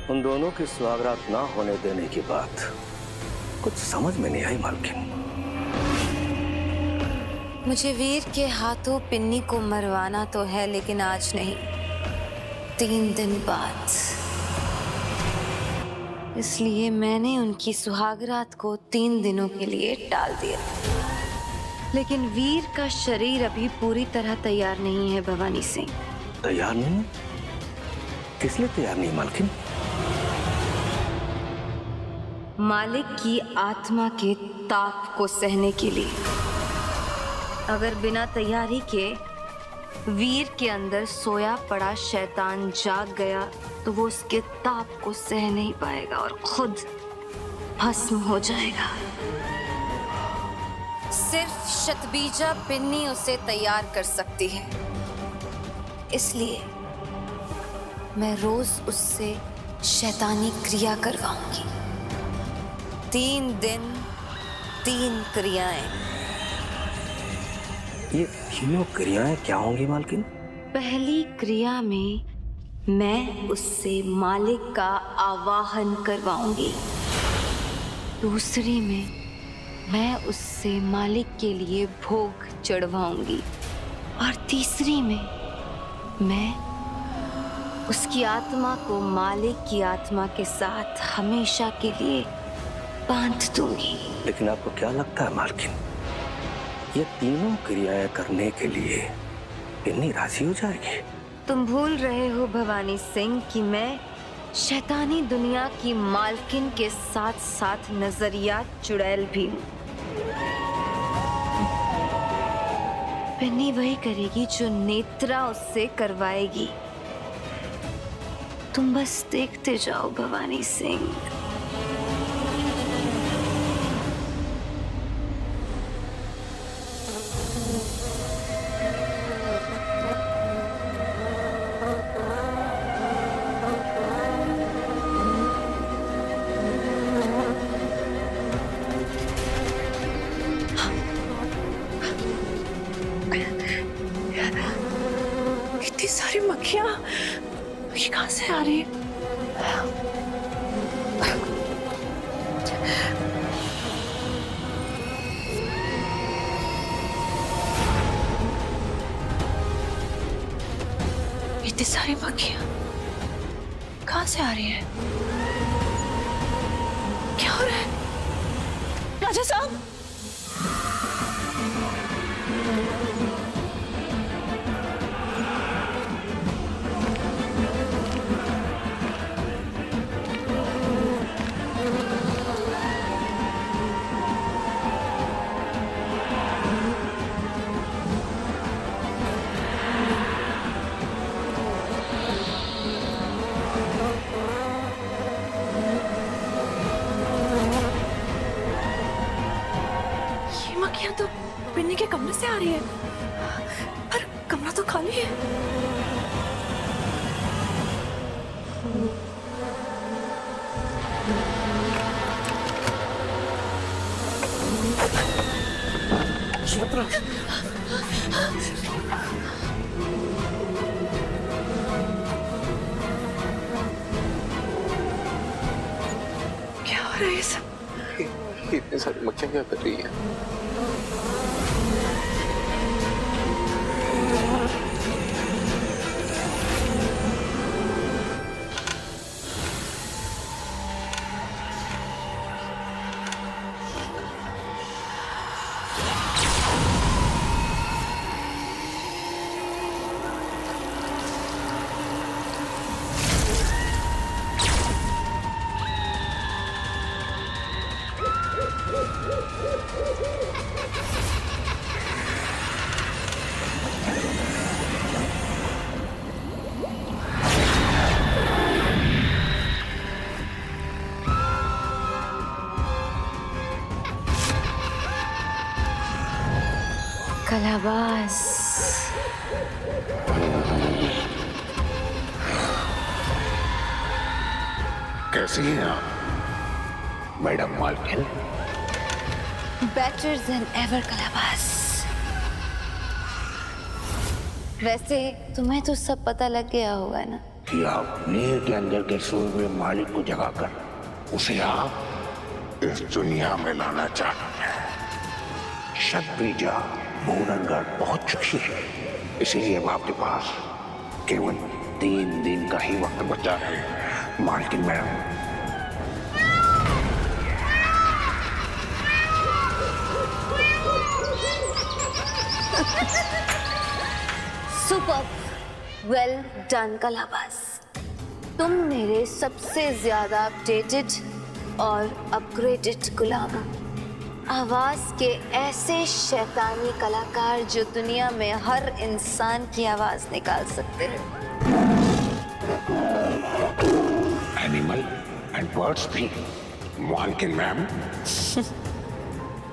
उन दोनों की सुहागरात ना होने देने की बात कुछ समझ में नहीं आई मालकिन। मुझे वीर के हाथों पिन्नी को मरवाना तो है, लेकिन आज नहीं, 3 दिन बाद। इसलिए मैंने उनकी सुहागरात को 3 दिनों के लिए टाल दिया। लेकिन वीर का शरीर अभी पूरी तरह तैयार नहीं है भवानी सिंह। तैयार नहीं? किस लिए तैयार नहीं मालकिन? मालिक की आत्मा के ताप को सहने के लिए। अगर बिना तैयारी के वीर के अंदर सोया पड़ा शैतान जाग गया तो वो उसके ताप को सह नहीं पाएगा और खुद भस्म हो जाएगा। सिर्फ शतबीजा पिन्नी उसे तैयार कर सकती है। इसलिए मैं रोज उससे शैतानी क्रिया करवाऊंगी। 3 दिन 3 क्रियाएं। ये तीनों क्रियाएं क्या होंगी मालकिन? पहली क्रिया में मैं उससे मालिक का आवाहन करवाऊंगी। दूसरी में मैं उससे मालिक के लिए भोग चढ़वाऊंगी। और तीसरी में मैं उसकी आत्मा को मालिक की आत्मा के साथ हमेशा के लिए बांध दूंगी। लेकिन आपको क्या लगता है मालकिन, ये तीनों क्रियाएं करने के लिए पिन्नी राजी हो जाएगी? तुम भूल रहे हो भवानी सिंह कि मैं शैतानी दुनिया की मालकिन के साथ साथ नजरिया चुड़ैल भी हूँ। पिन्नी वही करेगी जो नेत्रा उससे करवाएगी। तुम बस देखते जाओ भवानी सिंह। इतनी सारी मक्खियां, ये कहां से आ रही है? इतनी सारी मक्खियां कहां से आ रही है? क्या हो रहा है? राजा साहब, मक्खियां तो पिन्नी के कमरे से आ रही है, पर कमरा तो खाली है। क्या हो रहा है ये सब? इतनी सारी मक्खियां क्या कर रही है? कलाबाज। कैसी हैं आप मैडम मालकिन? Better than ever, कलाबाज। वैसे तुम्हें तो सब पता लग गया होगा ना कि आप नीर के अंदर के सोए हुए मालिक को जगाकर उसे आप इस दुनिया में लाना चाहते हैं। शतबीजा भूरनगढ़ बहुत चुकी है, इसीलिए अब आपके पास केवल 3 दिन का ही वक्त बचा है मालकिन मैडम। सुपर, वेल डन कलाबाज। तुम मेरे सबसे ज्यादा अपडेटेड और अपग्रेडेड गुलाम हो। आवाज के ऐसे शैतानी कलाकार जो दुनिया में हर इंसान की आवाज निकाल सकते हैं। एनिमल एंड बर्ड्स भी मालकिन मैम।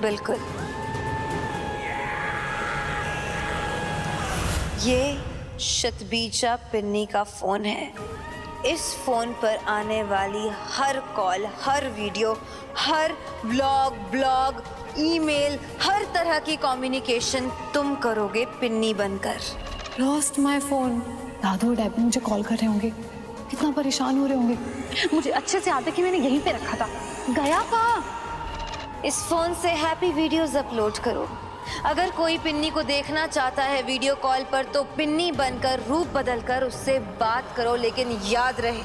बिल्कुल। ये शतबीजा पिन्नी का फोन है। इस फोन पर आने वाली हर कॉल, हर वीडियो, हर ब्लॉग, ईमेल, हर तरह की कम्युनिकेशन तुम करोगे पिन्नी बनकर। Lost my phone. दादू और डैडी मुझे कॉल कर रहे होंगे, कितना परेशान हो रहे होंगे। मुझे अच्छे से याद है कि मैंने यहीं पे रखा था। गया कहाँ? इस फोन से हैप्पी वीडियोस अपलोड करो। अगर कोई पिन्नी को देखना चाहता है वीडियो कॉल पर तो पिन्नी बनकर रूप बदलकर उससे बात करो, लेकिन याद रहे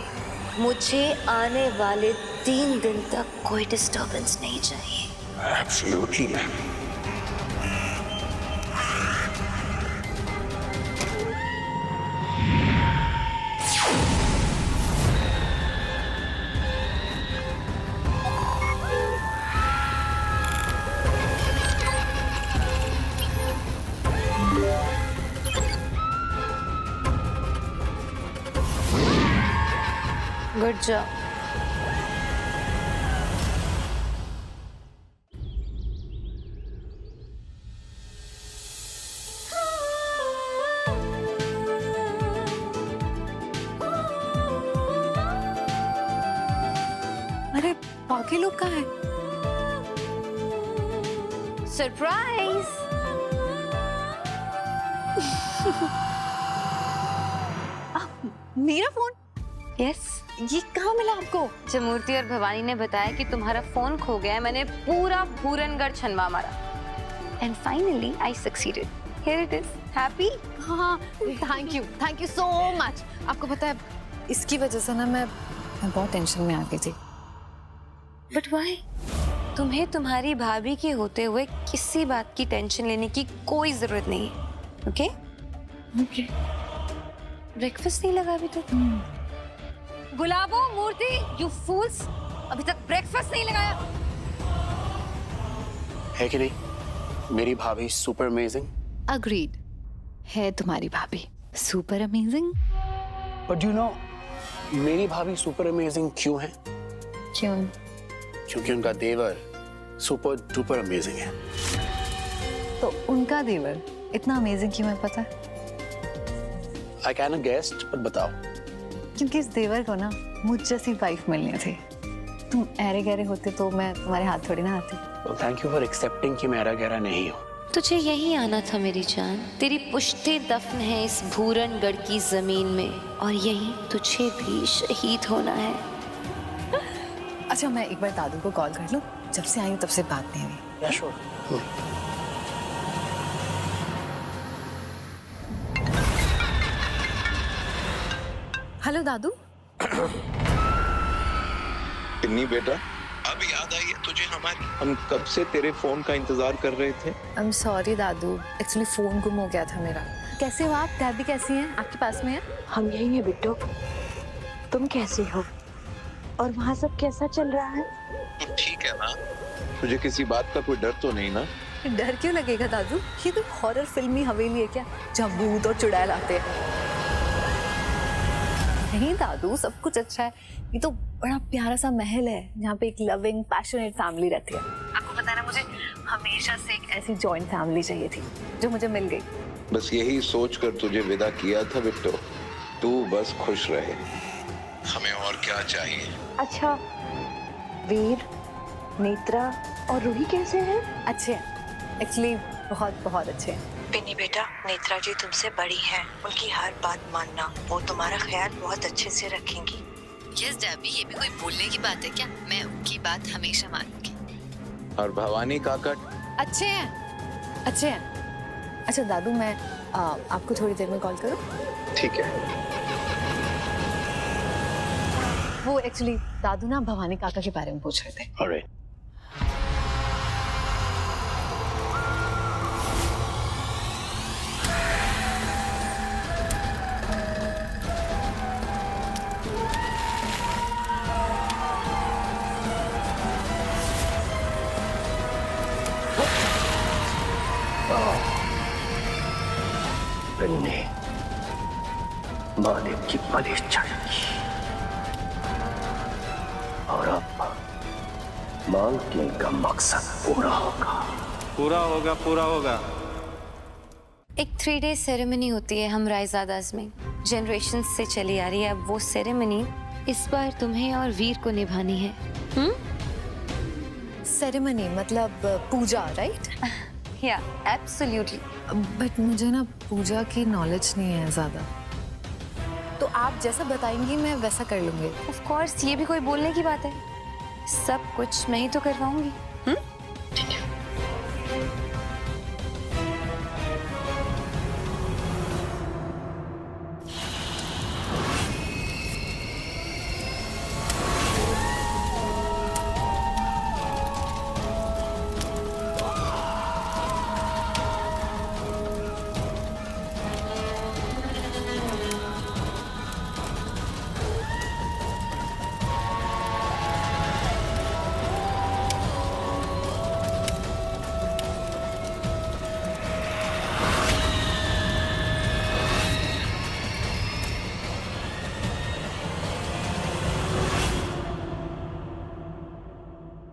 मुझे आने वाले 3 दिन तक कोई डिस्टर्बेंस नहीं चाहिए। Absolutely ma'am. Good job. अरे बाकी लोग कहाँ हैं? सरप्राइज। मेरा फोन? यस। ये कहाँ मिला आपको? जब मूर्ति और भवानी ने बताया कि तुम्हारा फोन खो गया है, मैंने पूरा भूरनगढ़ छनवा मारा। And finally I succeeded. Here it is. Happy? हाँ, थैंक यू सो मच। आपको पता है इसकी वजह से ना मैं बहुत टेंशन में आ गई थी। But why? तुम्हें तुम्हारी भाभी के होते हुए किसी बात की टेंशन लेने की कोई जरूरत नहीं है। ओके? ओके। ब्रेकफास्ट नहीं लगा अभी तक? गुलाबो, मूर्ति, यू फूल्स, अभी तक ब्रेकफास्ट नहीं लगाया। है कि नहीं? मेरी भाभी सुपर अमेजिंग। अग्रीड है तुम्हारी भाभी super amazing. But you know मेरी भाभी सुपर अमेजिंग क्यों है? क्यों? क्योंकि उनका देवर सुपर डुपर अमेजिंग है। तो उनका देवर इतना अमेजिंग क्यों है पता है? I can a guest, but बताओ। क्योंकि इस देवर को ना मुझ जैसी वाइफ मिलनी थी। तुम ऐरे गहरे होते तो मैं तुम्हारे हाथ थोड़ी ना आती। थैंक यू फॉर एक्सेप्टिंग कि मैं ऐरा गहरा नहीं हूँ। तुझे यही आना था मेरी जान। तेरी पुश्ते दफन है इस भूरनगढ़ की जमीन में और यही तुझे भी शहीद होना है। अच्छा मैं एक बार दादू को कॉल कर लूं। जब से आई हूँ तब से बात नहीं हुई। या श्योर। हेलो दादू। पिन्नी बेटा, अब याद आई है तुझे हमारी? हम कब से तेरे फोन का इंतजार कर रहे थे। I am sorry Dadu, actually phone गुम हो गया था मेरा। कैसे हो आप? दादी कैसी हैं? आपके पास में है? हम यही हैं बिट्टू। तुम कैसी हो और वहाँ सब कैसा चल रहा है? तू ठीक है ना? तुझे किसी बात का कोई डर तो नहीं ना? डर क्यों लगेगा दादू? ये तो हॉरर फिल्मी हवेली है क्या जहाँ भूत और चुड़ैल आते हैं? नहीं दादू, सब कुछ अच्छा है। ये तो बड़ा प्यारा सा महल है जहाँ पे एक लविंग पैशनेट फैमिली रहती है। आपको पता है ना, मुझे हमेशा से एक ऐसी जॉइंट फैमिली चाहिए थी जो मुझे मिल गई। बस यही सोच कर तुझे विदा किया था बिट्टो। तू बस खुश रहे, हमें और क्या चाहिए। अच्छा, वीर, नेत्रा और रूही कैसे हैं? अच्छे हैं, एक्चुअली बहुत बहुत अच्छे हैं। पिन्नी बेटा, नेत्रा जी तुमसे बड़ी हैं, उनकी हर बात मानना, वो तुम्हारा ख्याल बहुत अच्छे से रखेंगी। यस डैबी, ये भी कोई बोलने की बात है क्या? मैं उनकी बात हमेशा मानूंगी। और भवानी काका अच्छे हैं, अच्छे हैं। अच्छा दादू, मैं आपको थोड़ी देर में कॉल करूं? ठीक है। वो एक्चुअली दादू ना भवानी काका के बारे में पूछ रहे थे। अरे पिन्नी मालिक की बलिष्ठ जाएगी और अब मालकिन का मकसद पूरा होगा। पूरा होगा, पूरा होगा। एक 3 डे सेरेमनी होती है हम रायजादास में, जनरेशन से चली आ रही है। अब वो सेरेमनी इस बार तुम्हें और वीर को निभानी है। सेरेमनी मतलब पूजा, राइट? या एब्सोल्युटली। बट मुझे ना पूजा की नॉलेज नहीं है ज्यादा, तो आप जैसा बताएंगी मैं वैसा कर लूंगी। ऑफ कोर्स, ये भी कोई बोलने की बात है? सब कुछ मैं ही तो करवाऊंगी।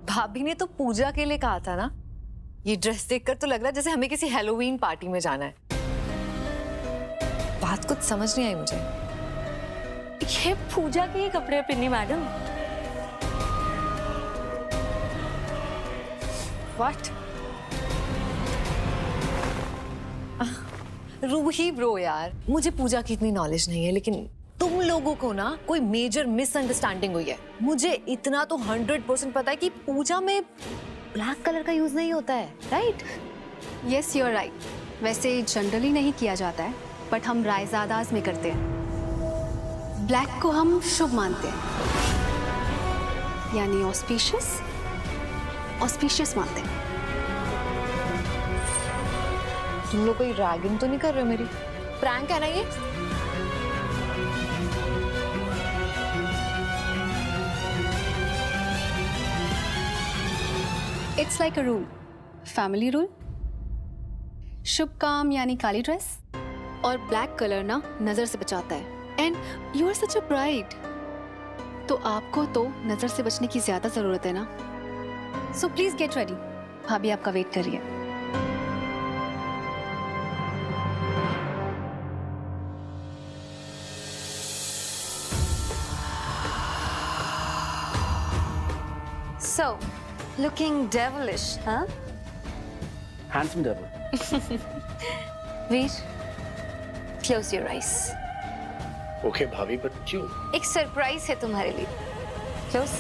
भाभी ने तो पूजा के लिए कहा था ना। ये ड्रेस देखकर तो लग रहा है जैसे हमें किसी हैलोवीन पार्टी में जाना है। बात कुछ समझ नहीं आई मुझे। ये पूजा के ही कपड़े पिन्नी मैडम। व्हाट? रूही ब्रो यार, मुझे पूजा की इतनी नॉलेज नहीं है, लेकिन तुम लोगों को ना कोई मेजर मिसअंडरस्टैंडिंग हुई है। मुझे इतना तो 100% पता है कि पूजा में ब्लैक कलर का यूज नहीं होता है, right? Yes, you are right. वैसे जनरली नहीं किया जाता है, बट हम रायजादास में करते हैं। ब्लैक को हम शुभ मानते हैं, यानी ऑस्पिशियस मानते हैं। तुम लोग कोई रैगिंग तो नहीं कर रहे हो मेरी? प्रैंक है ना ये? It's like a rule, family rule. शुभ काम यानी काली ड्रेस, और ब्लैक कलर ना नजर से बचाता है। And you are such a bride, तो आपको तो नजर से बचने की ज्यादा जरूरत है ना। सो प्लीज गेट रेडी, भाभी आपका वेट कर रही है। So, looking devilish, huh? Handsome devil. Veer, close your eyes. Okay भाभी, पर क्यों? एक सरप्राइज है तुम्हारे लिए। Close.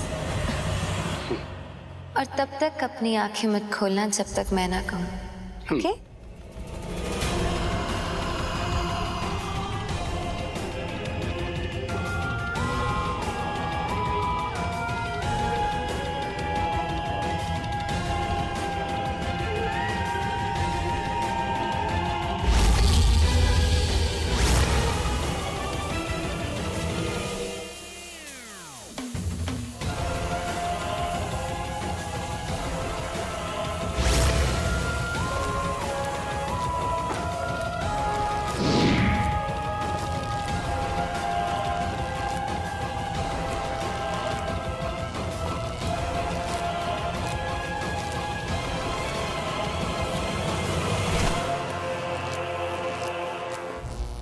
और तब तक अपनी आंखें मत खोलना जब तक मैं ना कहूँ। Okay?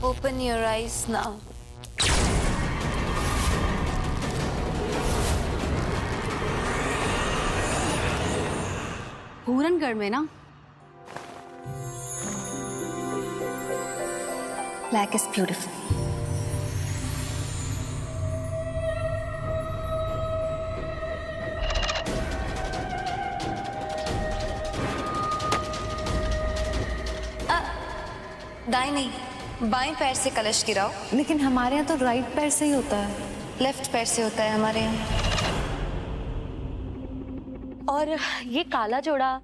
Open your eyes now. पूरनगढ़ में ना Black is beautiful. दाएं नहीं, बाएं पैर से कलश गिराओ। लेकिन हमारे यहाँ तो राइट पैर से ही होता है। लेफ्ट पैर से होता है हमारे यहाँ। और ये काला जोड़ा,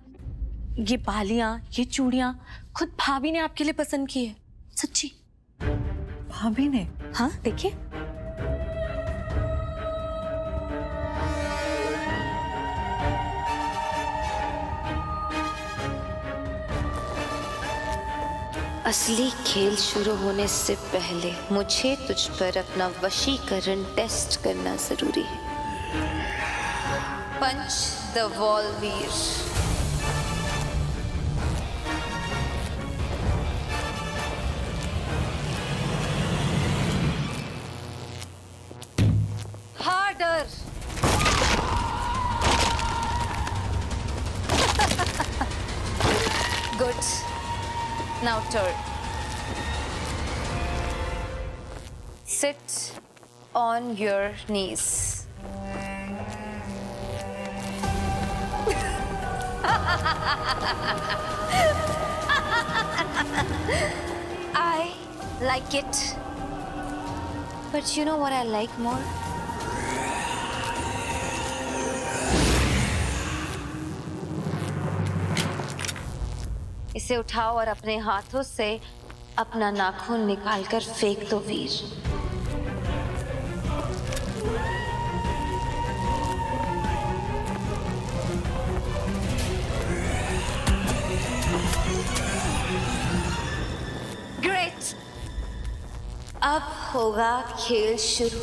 ये बालियां, ये चूड़ियां खुद भाभी ने आपके लिए पसंद की है। सच्ची। भाभी ने? हाँ देखिए। असली खेल शुरू होने से पहले मुझे तुझ पर अपना वशीकरण टेस्ट करना जरूरी है। Punch the wall Veer. Harder. Good. Now turn. Sit on your knees. I like it. But you know what I like more? इसे उठाओ और अपने हाथों से अपना नाखून निकालकर फेंक दो वीर। ग्रेट। अब होगा खेल शुरू।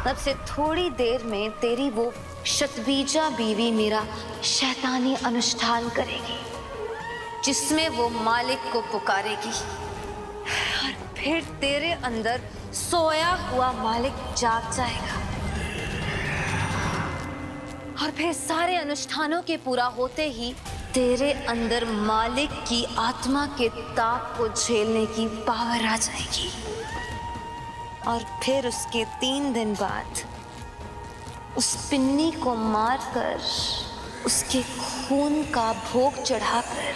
अब से थोड़ी देर में तेरी वो शतबीजा बीवी मेरा शैतानी अनुष्ठान करेगी, जिसमें वो मालिक को पुकारेगी और फिर तेरे अंदर सोया हुआ मालिक जाग जाएगा। और फिर सारे अनुष्ठानों के पूरा होते ही तेरे अंदर मालिक की आत्मा के ताप को झेलने की पावर आ जाएगी। और फिर उसके 3 दिन बाद उस पिन्नी को मारकर उसके खून का भोग चढ़ाकर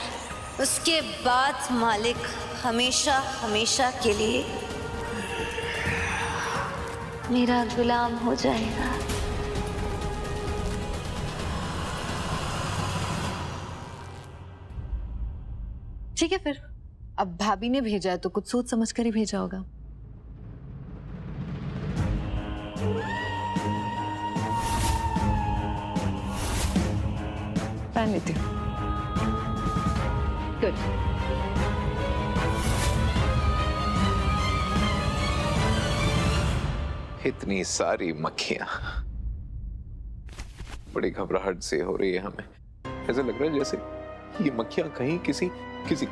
उसके बाद मालिक हमेशा हमेशा के लिए मेरा गुलाम हो जाएगा। ठीक है फिर, अब भाभी ने भेजा है तो कुछ सोच समझ कर ही भेजा होगा। पहन लेती हूँ। गुड। इतनी सारी मक्खियां, बड़ी घबराहट से हो रही है हमें। ऐसा लग रहा है जैसे ये मक्खियां कहीं किसी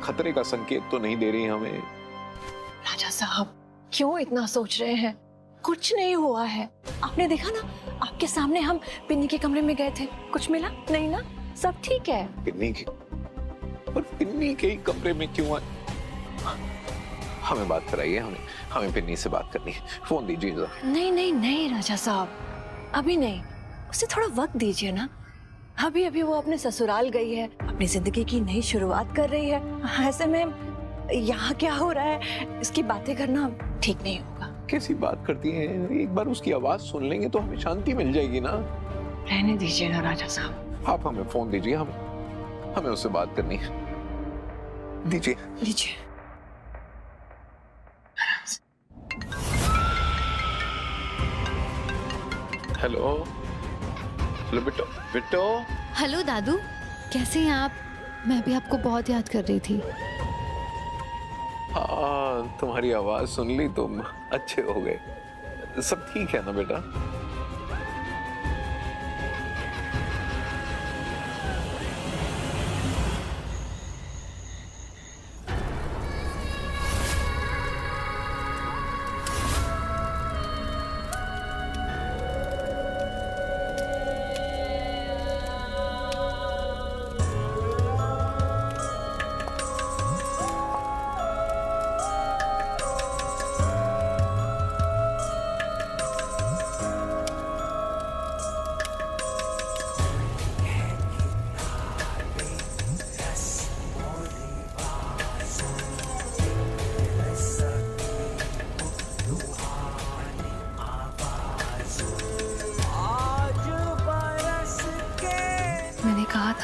खतरे का संकेत तो नहीं दे रही हमें। राजा साहब क्यों इतना सोच रहे हैं? कुछ नहीं हुआ है। आपने देखा ना, आपके सामने हम पिन्नी के कमरे में गए थे, कुछ मिला नहीं ना, सब ठीक है। पिन्नी के ही कमरे में क्यों आए? हमें बात कराइए, हमें पिन्नी से बात करनी है। फोन दीजिए जरा। नहीं नहीं नहीं राजा साहब, अभी नहीं, उसे थोड़ा वक्त दीजिए ना। अभी अभी वो अपने ससुराल गई है, अपनी जिंदगी की नई शुरुआत कर रही है। ऐसे में यहाँ क्या हो रहा है इसकी बातें करना ठीक नहीं होगा। कैसी बात करती हैं? एक बार उसकी आवाज सुन लेंगे तो हमें शांति मिल जाएगी ना। रहने दीजिए ना राजा साहब। आप हमें फोन दीजिए, हमें उससे बात करनी है। दीजिए लीजिए। Hello hello Bitto. हेलो दादू, कैसे हैं आप? मैं भी आपको बहुत याद कर रही थी। हाँ, तुम्हारी आवाज सुन ली, तुम अच्छे हो गए। सब ठीक है ना बेटा?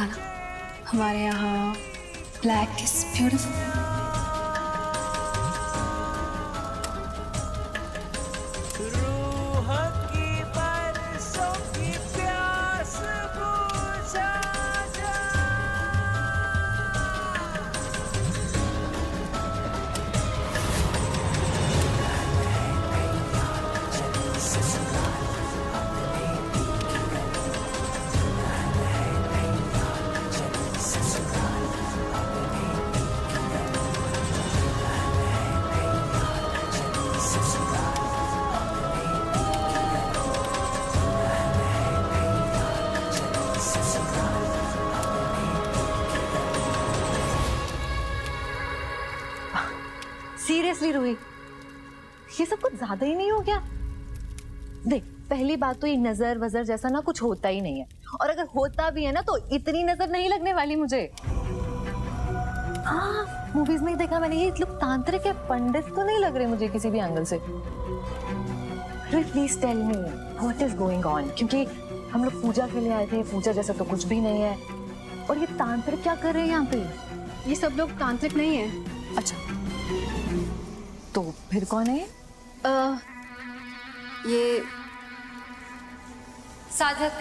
देखा ना, हमारे यहाँ black is beautiful. Seriously Ruhi, ये सब कुछ ज्यादा ही नहीं हो गया? देख, पहली बात तो ये नजर वजर जैसा ना कुछ होता ही नहीं है, और अगर होता भी है ना तो इतनी नजर नहीं लगने वाली मुझे। हाँ, मूवीज में ही देखा मैंने, ये लोग तांत्रिक या पंडित तो नहीं लग रहे मुझे किसी भी एंगल से। Please tell me what is going on, क्योंकि हम लोग पूजा के लिए आए थे, पूजा जैसा तो कुछ भी नहीं है, और ये तांत्रिक क्या कर रहे हैं यहाँ पे? ये सब लोग तांत्रिक नहीं है। अच्छा, तो फिर कौन है? ये साधक।